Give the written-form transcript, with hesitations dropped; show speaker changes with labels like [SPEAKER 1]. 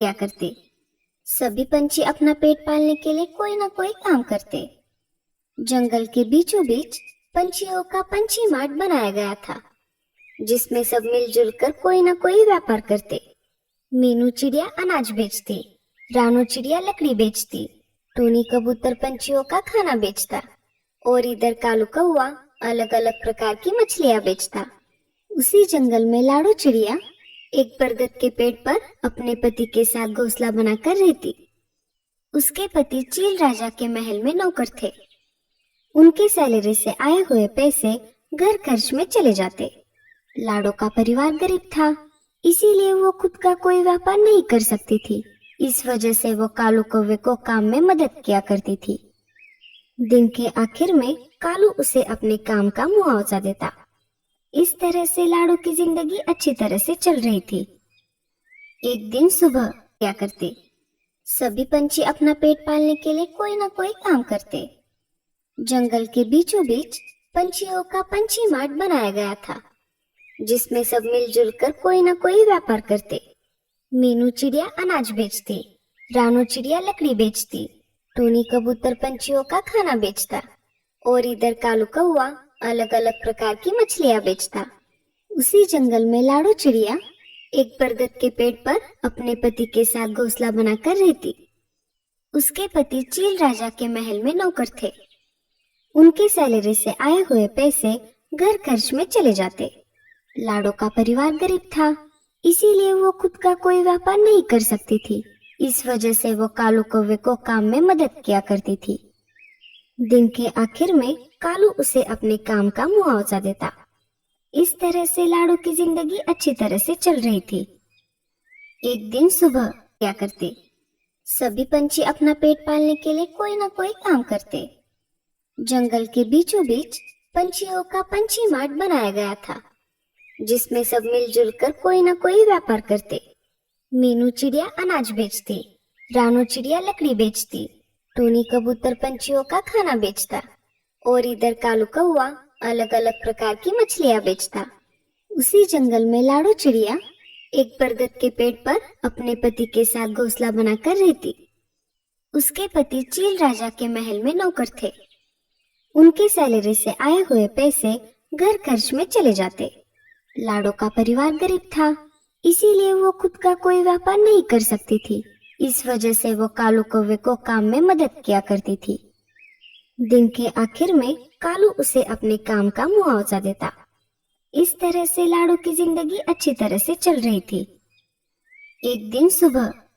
[SPEAKER 1] क्या करते। सभी पंछी अपना पेट पालने के लिए कोई ना कोई काम करते। जंगल के बीचों बीच पंछियों का पंछी मार्ट बनाया गया था, जिसमें सब मिलजुल कर कोई ना कोई व्यापार करते। मीनू चिड़िया अनाज बेचती, रानू चिड़िया लकड़ी बेचती, टूनी कबूतर पंछियों का खाना बेचता और इधर कालू कौवा अलग अलग प्रकार की मछलियां बेचता। उसी जंगल में लाडो चिड़िया एक बरगद के पेड़ पर अपने पति के साथ घोंसला बनाकर रहती। उसके पति चील राजा के महल में नौकर थे। उनकी सैलरी से आए हुए पैसे घर खर्च में चले जाते। लाडो का परिवार गरीब था, इसीलिए वो खुद का कोई व्यापार नहीं कर सकती थी। इस वजह से वो कालू कौवे को काम में मदद किया करती थी। दिन के आखिर में कालू उसे अपने काम का मुआवजा देता। इस तरह से लाडो की जिंदगी अच्छी तरह से चल रही थी। एक दिन सुबह क्या करते, सभी पंछी अपना पेट पालने के लिए कोई ना कोई काम करते। जंगल के बीचों बीच पंछियों का पंछी मार्ट बनाया गया था, जिसमें सब मिलजुल कर कोई ना कोई व्यापार करते। मीनू चिड़िया अनाज बेचती, रानू चिड़िया लकड़ी बेचती, टूनी कबूतर पंछियों का खाना बेचता और इधर कालू कौवा अलग अलग प्रकार की मछलियां बेचता। उसी जंगल में लाडो चिड़िया एक बरगद के पेड़ पर अपने पति के साथ घोंसला बनाकर रहती। उसके पति चील राजा के महल में नौकर थे। उनकी सैलरी से आए हुए पैसे घर खर्च में चले जाते। लाडो का परिवार गरीब था, इसीलिए वो खुद का कोई व्यापार नहीं कर सकती थी। इस वजह से वो कालू कौवे को काम में मदद किया करती थी। दिन के आखिर में कालू उसे अपने काम का मुआवजा देता। इस तरह से लाडो की जिंदगी अच्छी तरह से चल रही थी। एक दिन सुबह क्या करते, सभी पंछी अपना पेट पालने के लिए कोई ना कोई काम करते। जंगल के बीचों बीच पंछियों का पंछी मार्ट बनाया गया था, जिसमें सब मिलजुल कर कोई ना कोई व्यापार करते। मीनू चिड़िया अनाज बेचती, रानू चिड़िया लकड़ी बेचती, टूनी कबूतर पंछियों का खाना बेचता और इधर कालू कौवा अलग अलग प्रकार की मछलियां बेचता। उसी जंगल में लाडो चिड़िया एक बरगद के पेड़ पर अपने पति के साथ घोंसला बनाकर रहती। उसके पति चील राजा के महल में नौकर थे। उनकी सैलरी से आए हुए पैसे घर खर्च में चले जाते। लाडो का परिवार गरीब था, इसीलिए वो खुद का कोई व्यापार नहीं कर सकती थी। इस वजह से वो कालू कौवे को काम में मदद किया करती थी। दिन के आखिर में कालू उसे अपने काम का मुआवजा देता। इस तरह से लाडो की जिंदगी अच्छी तरह से चल रही थी। एक दिन सुबह